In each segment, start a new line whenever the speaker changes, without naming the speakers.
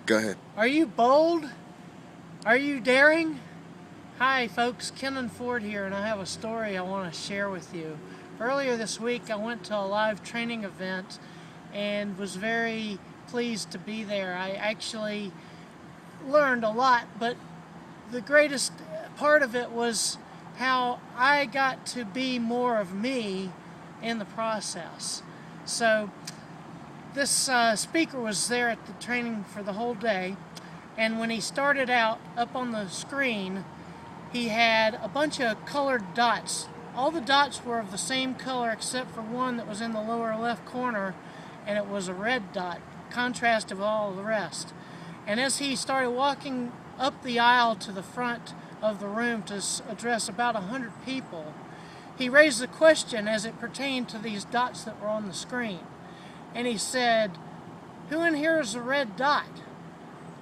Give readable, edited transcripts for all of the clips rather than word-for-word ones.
Go ahead.
Are you bold? Are you daring? Hi folks, Kenan Ford here, and I have a story I want to share with you. Earlier this week I went to a live training event and was very pleased to be there. I actually learned a lot, but the greatest part of it was how I got to be more of me in the process. So this speaker was there at the training for the whole day, and when he started out, up on the screen he had a bunch of colored dots. All the dots were of the same color except for one that was in the lower left corner, and it was a red dot, contrast of all of the rest. And as he started walking up the aisle to the front of the room to address about 100 people, he raised a question as it pertained to these dots that were on the screen. And he said, who in here is a red dot?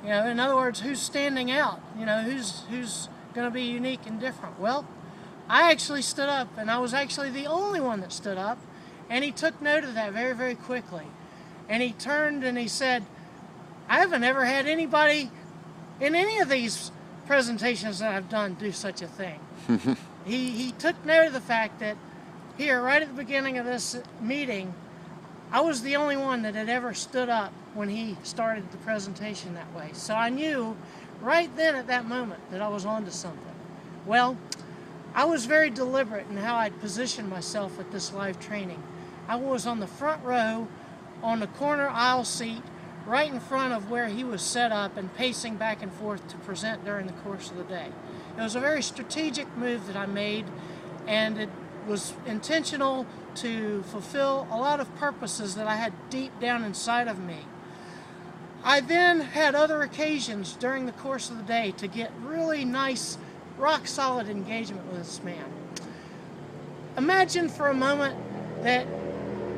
You know, in other words, who's standing out? You know, who's going to be unique and different? Well, I actually stood up, and I was actually the only one that stood up, and he took note of that very, very quickly. And he turned and he said, I haven't ever had anybody in any of these presentations that I've done do such a thing. He took note of the fact that here, right at the beginning of this meeting, I was the only one that had ever stood up when he started the presentation that way. So I knew right then at that moment that I was onto something. Well, I was very deliberate in how I'd positioned myself at this live training. I was on the front row, on the corner aisle seat, right in front of where he was set up and pacing back and forth to present during the course of the day. It was a very strategic move that I made, and it was intentional to fulfill a lot of purposes that I had deep down inside of me. I then had other occasions during the course of the day to get really nice, rock-solid engagement with this man. Imagine for a moment that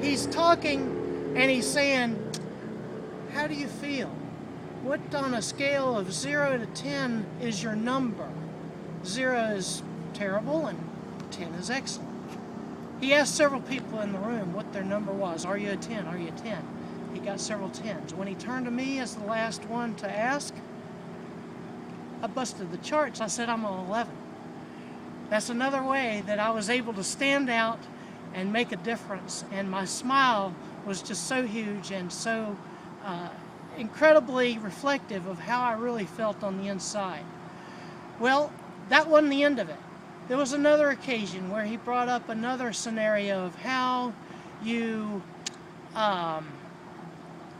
he's talking and he's saying, how do you feel? What on a scale of 0 to 10 is your number? 0 is terrible and 10 is excellent. He asked several people in the room what their number was. Are you a 10? Are you a 10? He got several 10s. When he turned to me as the last one to ask, I busted the charts. I said, I'm an 11. That's another way that I was able to stand out and make a difference. And my smile was just so huge and so incredibly reflective of how I really felt on the inside. Well, that wasn't the end of it. There was another occasion where he brought up another scenario of how you,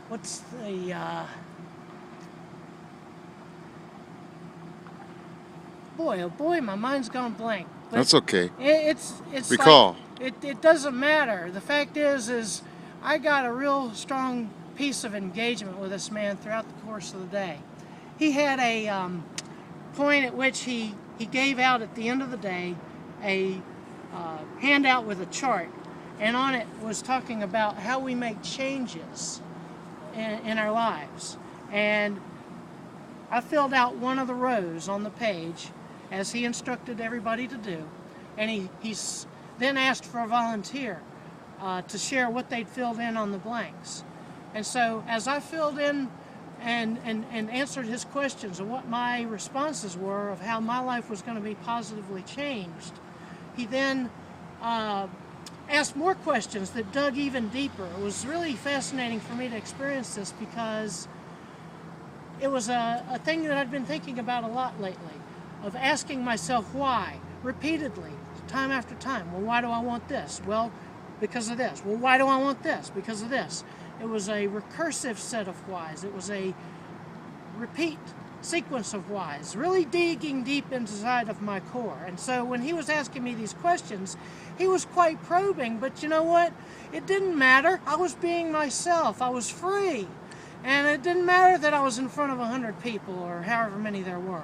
what's the, boy, oh boy, my mind's gone blank.
But that's okay.
It's
recall.
Like, it doesn't matter. The fact is I got a real strong piece of engagement with this man throughout the course of the day. He had a point at which he gave out at the end of the day a handout with a chart, and on it was talking about how we make changes in our lives. And I filled out one of the rows on the page as he instructed everybody to do, and he then asked for a volunteer to share what they'd filled in on the blanks. And so as I filled in and answered his questions of what my responses were of how my life was going to be positively changed, he then asked more questions that dug even deeper. It was really fascinating for me to experience this because it was a thing that I'd been thinking about a lot lately, of asking myself why, repeatedly, time after time. Well, why do I want this? Well, because of this. Well, why do I want this? Because of this. It was a recursive set of whys. It was a repeat sequence of whys, really digging deep inside of my core. And so when he was asking me these questions, he was quite probing, but you know what? It didn't matter. I was being myself. I was free. And it didn't matter that I was in front of 100 people or however many there were,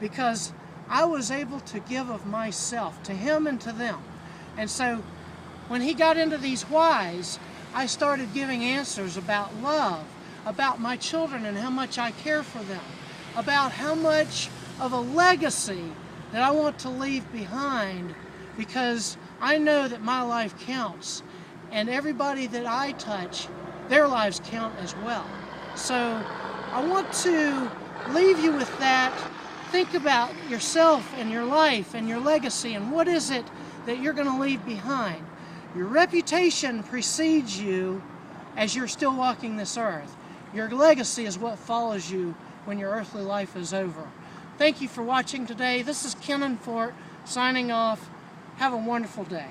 because I was able to give of myself to him and to them. And so when he got into these whys, I started giving answers about love, about my children and how much I care for them, about how much of a legacy that I want to leave behind, because I know that my life counts, and everybody that I touch, their lives count as well. So I want to leave you with that. Think about yourself and your life and your legacy, and what is it that you're going to leave behind. Your reputation precedes you as you're still walking this earth. Your legacy is what follows you when your earthly life is over. Thank you for watching today. This is Ken and Fort signing off. Have a wonderful day.